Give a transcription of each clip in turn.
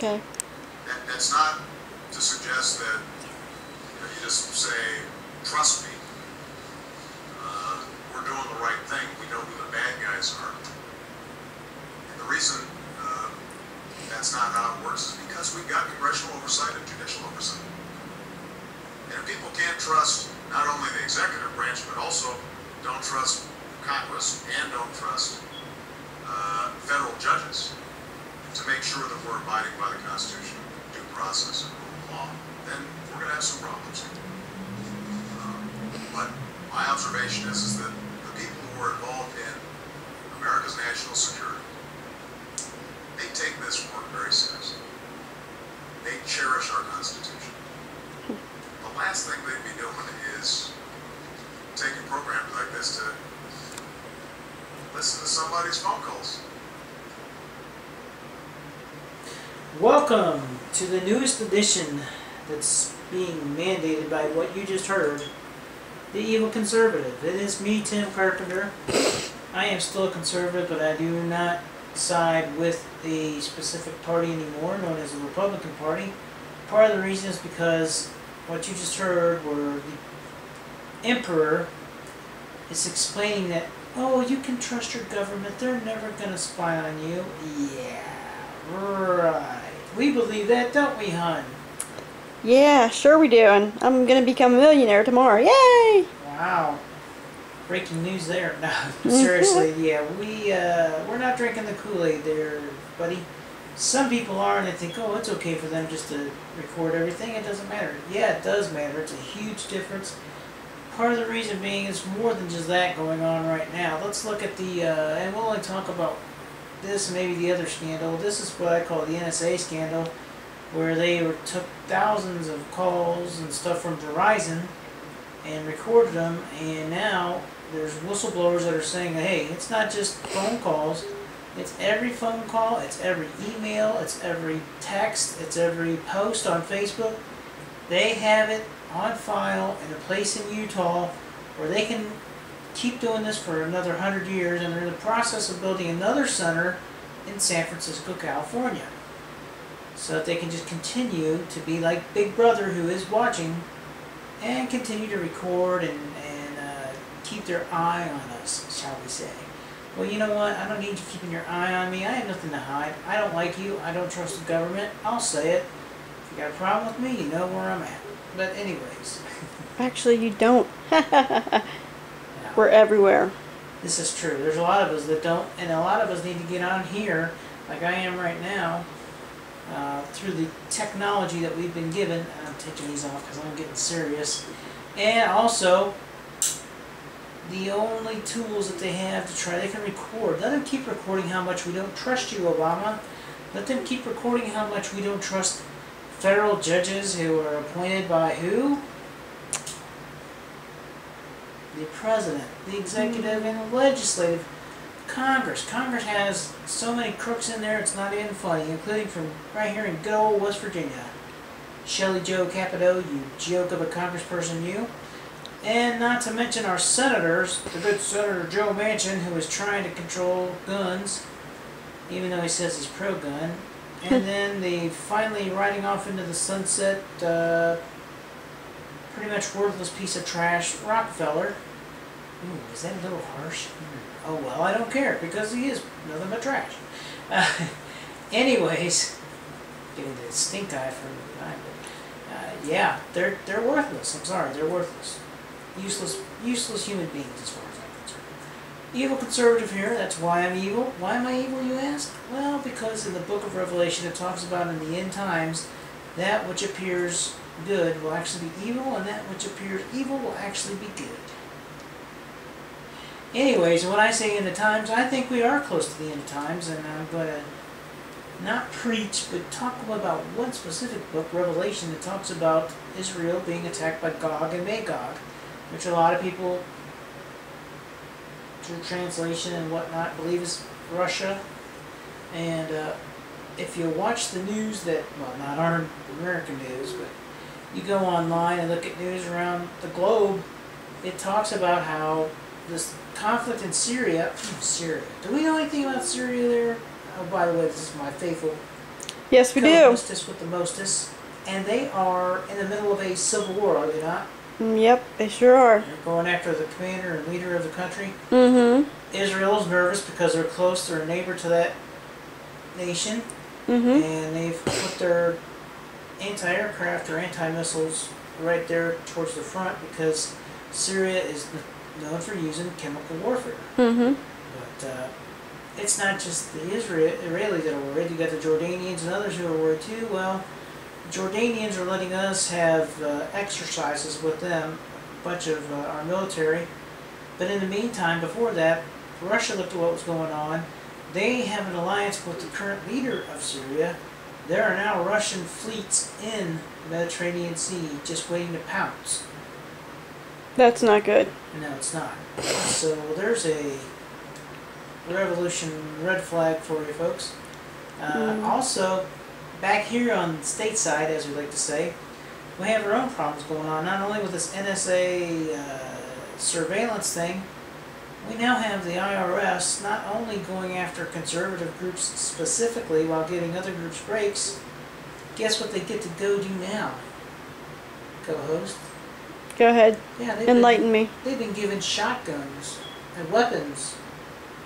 Okay. And it's not to suggest that you just say, trust me, we're doing the right thing. We know who the bad guys are. And the reason that's not how it works is because we've got congressional oversight and judicial oversight. And if people can't trust not only the executive branch, but also don't trust Congress and don't trust federal judges to make sure that we're abiding by the Constitution, due process, and rule of law, then we're going to have some problems. But my observation is that the people who are involved in America's national security, they take this work very seriously. They cherish our Constitution. The last thing they'd be doing is taking programs like this to listen to somebody's phone calls. Welcome to the newest edition that's being mandated by what you just heard, The Evil Conservative. It is me, Tim Carpenter. I am still a conservative, but I do not side with a specific party anymore, known as the Republican Party. Part of the reason is because what you just heard were the Emperor is explaining that, oh, you can trust your government, they're never going to spy on you. Yeah, right. We believe that, don't we, hon? Yeah, sure we do. And I'm going to become a millionaire tomorrow. Yay! Wow. Breaking news there. No, seriously, yeah, we're not drinking the Kool-Aid there, buddy. Some people are, and they think, oh, it's okay for them just to record everything. It doesn't matter. Yeah, it does matter. It's a huge difference. Part of the reason being is more than just that going on right now. Let's look at the, and we'll only talk about this and maybe the other scandal. This is what I call the NSA scandal, where they took thousands of calls and stuff from Verizon and recorded them, and now there's whistleblowers that are saying, hey, it's not just phone calls, it's every phone call, it's every email, it's every text, it's every post on Facebook. They have it on file in a place in Utah where they can keep doing this for another 100 years, and they're in the process of building another center in San Francisco, California, so that they can just continue to be like Big Brother, who is watching, and continue to record and keep their eye on us, shall we say. Well, you know what? I don't need you keeping your eye on me. I have nothing to hide. I don't like you. I don't trust the government. I'll say it. If you got a problem with me, you know where I'm at. But anyways. Actually, you don't. Now, We're everywhere. this is true. There's a lot of us that don't, and a lot of us need to get on here, like I am right now, through the technology that we've been given. And I'm taking these off because I'm getting serious. And also, the only tools that they have to try, they can record. Let them keep recording how much we don't trust you, Obama. Let them keep recording how much we don't trust federal judges who are appointed by who? The president, the executive, and the legislative. Congress. Congress has so many crooks in there, it's not even funny, including from right here in good old West Virginia. Shelley Jo Capito, you joke of a congressperson, you. And not to mention our senators, the good Senator Joe Manchin, who is trying to control guns, even though he says he's pro-gun. And then the finally riding off into the sunset, pretty much worthless piece of trash, Rockefeller. Ooh, is that a little harsh? Oh well, I don't care, because he is nothing but trash. Anyways, getting the stink eye from behind it. Yeah, they're worthless. I'm sorry, they're worthless. Useless human beings as far as I'm concerned. Evil conservative here, that's why I'm evil. Why am I evil, you ask? Well, because in the book of Revelation it talks about in the end times, that which appears good will actually be evil, and that which appears evil will actually be good. Anyways, when I say end of times, I think we are close to the end of times, and I'm going to not preach, but talk about one specific book, Revelation, that talks about Israel being attacked by Gog and Magog, which a lot of people, through translation and whatnot, believe is Russia. And if you watch the news that, well, not our American news, but you go online and look at news around the globe, it talks about how this conflict in Syria, Syria. Do we know anything about Syria there? Oh, by the way, this is my faithful Yes, we do. Co-hostess with the mostest, and they are in the middle of a civil war, are they not? Yep, they sure are. They're going after the commander and leader of the country. Mm-hmm. Israel's nervous because they're close, they're a neighbor to that nation, Mm-hmm. and they've put their anti-aircraft or anti-missiles right there towards the front because Syria is known for using chemical warfare. Mm-hmm. But it's not just the Israelis that are worried. You got the Jordanians and others who are worried too. Well, the Jordanians are letting us have exercises with them, a bunch of our military. But in the meantime, before that, Russia looked at what was going on. They have an alliance with the current leader of Syria. There are now Russian fleets in the Mediterranean Sea just waiting to pounce. That's not good. No, it's not. So there's a revolution red flag for you folks. Also, back here on the stateside, as we like to say, we have our own problems going on. Not only with this NSA surveillance thing, we now have the IRS not only going after conservative groups specifically while giving other groups breaks. Guess what they get to go do now? Co-host. Go ahead. Yeah, Enlighten me. They've been given shotguns and weapons.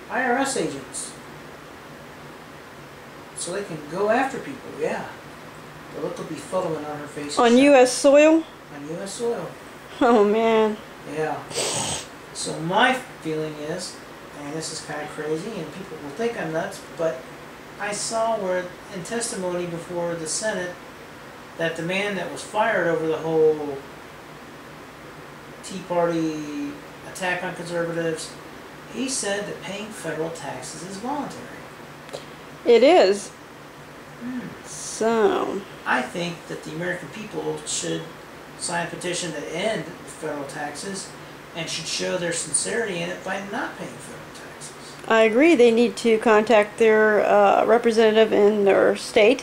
IRS agents. So they can go after people, yeah. The look will be fuddling on her face. On U.S. soil? On U.S. soil. Oh, man. Yeah. So my feeling is, and this is kind of crazy, and people will think I'm nuts, but I saw where, in testimony before the Senate, that the man that was fired over the whole Tea Party attack on conservatives, he said that paying federal taxes is voluntary. It is. So, I think that the American people should sign a petition to end federal taxes and should show their sincerity in it by not paying federal taxes. I agree. They need to contact their representative in their state,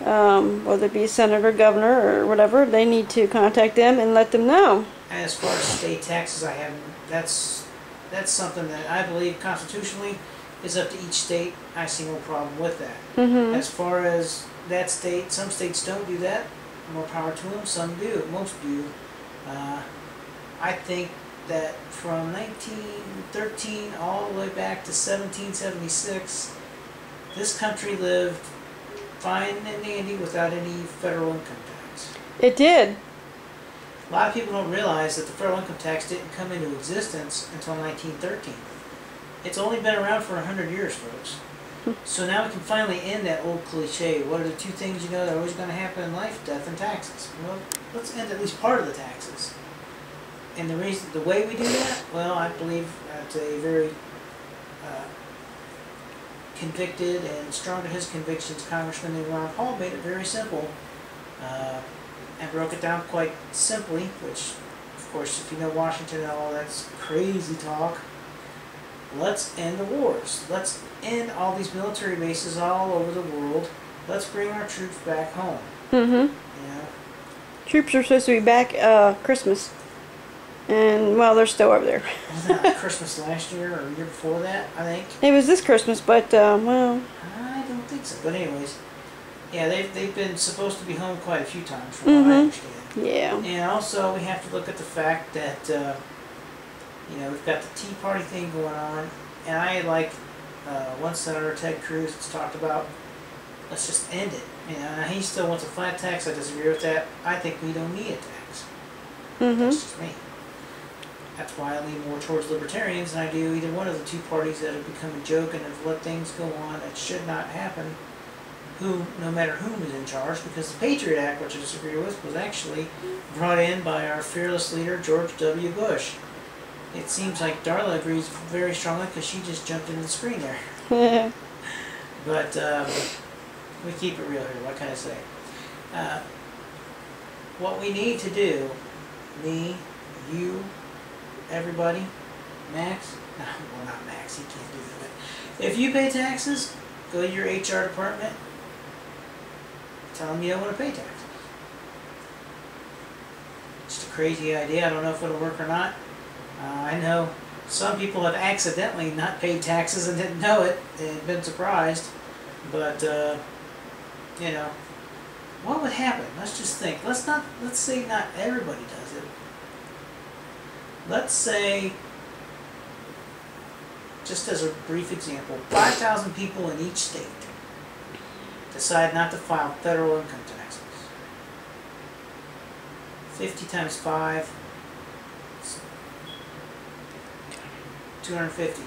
whether it be senator, governor, or whatever. They need to contact them and let them know. And as far as state taxes, that's something that I believe constitutionally is up to each state. I see no problem with that. As far as that state, some states don't do that. More power to them. Some do. Most do. I think that from 1913 all the way back to 1776, this country lived fine and dandy without any federal income tax. It did. A lot of people don't realize that the federal income tax didn't come into existence until 1913. It's only been around for 100 years, folks. So now we can finally end that old cliche. What are the two things you know that are always going to happen in life? Death and taxes. Well, let's end at least part of the taxes. And the way we do that, well, I believe that a very convicted and strong to his convictions Congressman named Ron Paul made it very simple and broke it down quite simply, which, of course, if you know Washington and all that's crazy talk. Let's end the wars. Let's end all these military bases all over the world. Let's bring our troops back home. You know? Troops are supposed to be back Christmas. And, well, they're still over there. Wasn't that like Christmas last year or the year before that, I think? It was this Christmas, but, well... I don't think so. But anyways, yeah, they've been supposed to be home quite a few times from what I understand. Yeah. And also we have to look at the fact that, you know, we've got the Tea Party thing going on. And I like one Senator, Ted Cruz, that's talked about, let's just end it. You know, he still wants a flat tax. I disagree with that. I think we don't need a tax. That's just me. That's why I lean more towards libertarians than I do either one of the two parties that have become a joke and have let things go on that should not happen, no matter whom is in charge, because the Patriot Act, which I disagree with, was actually brought in by our fearless leader, George W. Bush. It seems like Darla agrees very strongly because she just jumped into the screen there. But we keep it real here, what can I say? What we need to do, me, you, everybody, Max, no, well not Max, he can't do that. If you pay taxes, go to your HR department, tell them you don't want to pay taxes. Just a crazy idea, I don't know if it'll work or not. I know some people have accidentally not paid taxes and didn't know it, and been surprised, but You know, what would happen? Let's just think. Let's say not everybody does it. Let's say, just as a brief example, 5,000 people in each state decide not to file federal income taxes. 50 times 5, 250.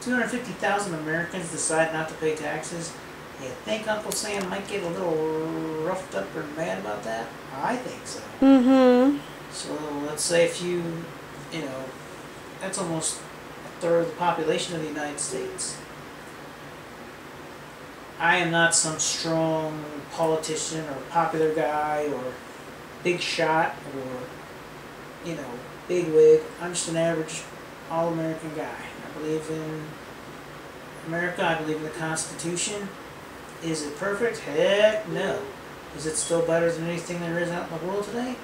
250,000 Americans decide not to pay taxes. You think Uncle Sam might get a little roughed up or mad about that? I think so. Mm-hmm. So let's say if you know, that's almost a third of the population of the United States. I am not some strong politician or popular guy or big shot or, you know, big wig. I'm just an average all-American guy. I believe in America. I believe in the Constitution. Is it perfect? Heck no. Is it still better than anything there is out in the world today?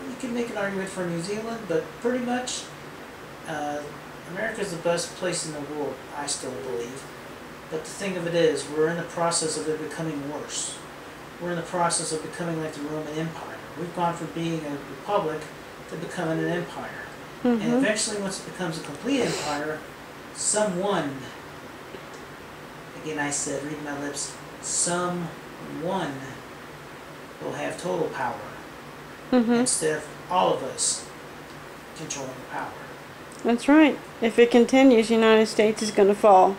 You can make an argument for New Zealand, but pretty much America is the best place in the world, I still believe. But the thing of it is, we're in the process of it becoming worse. We're in the process of becoming like the Roman Empire. We've gone from being a republic to becoming an empire. Mm-hmm. And eventually, once it becomes a complete empire, someone, again I said, read my lips, someone will have total power. Mm-hmm. Instead of all of us controlling the power. That's right. If it continues, the United States is going to fall.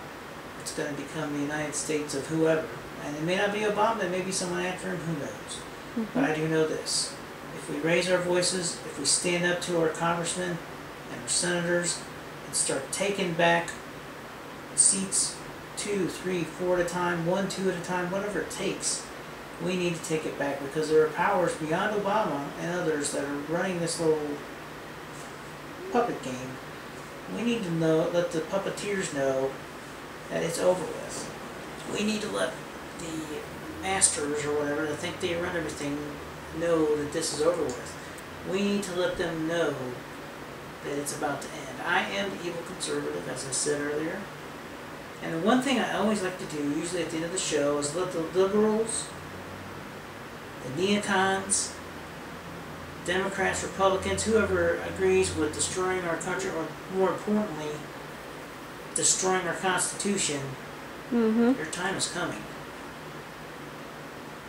It's going to become the United States of whoever. And it may not be Obama, it may be someone after him, who knows. Mm-hmm. But I do know this. If we raise our voices, if we stand up to our congressmen and our senators and start taking back seats 2, 3, 4 at a time, 1, 2 at a time, whatever it takes, we need to take it back because there are powers beyond Obama and others that are running this little puppet game. We need to know, let the puppeteers know that it's over with. We need to let the masters or whatever that think they run everything know that this is over with. We need to let them know that it's about to end. I am the evil conservative, as I said earlier. And the one thing I always like to do, usually at the end of the show, is let the liberals, the neocons, Democrats, Republicans, whoever agrees with destroying our country, or more importantly, destroying our Constitution, Mm-hmm. your time is coming.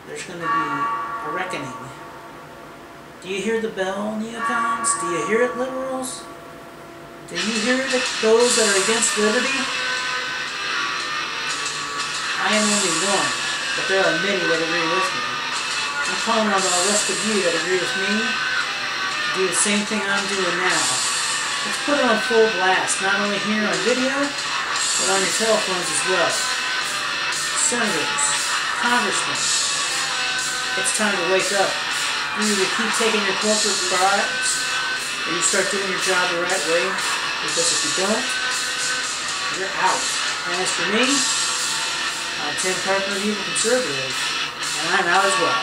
There's going to be a reckoning. Do you hear the bell, neocons? Do you hear it, liberals? Do you hear it, those that are against liberty? I am only one, but there are many that agree with me. I'm calling on the rest of you that agree with me to do the same thing I'm doing now. Let's put it on full blast, not only here on video, but on your telephones as well. Senators, congressmen, it's time to wake up. You either keep taking your corporate bribes, or you start doing your job the right way, because if you don't, you're out. And as for me, I'm Tim Carpenter, the Evil Conservative, and I'm out as well.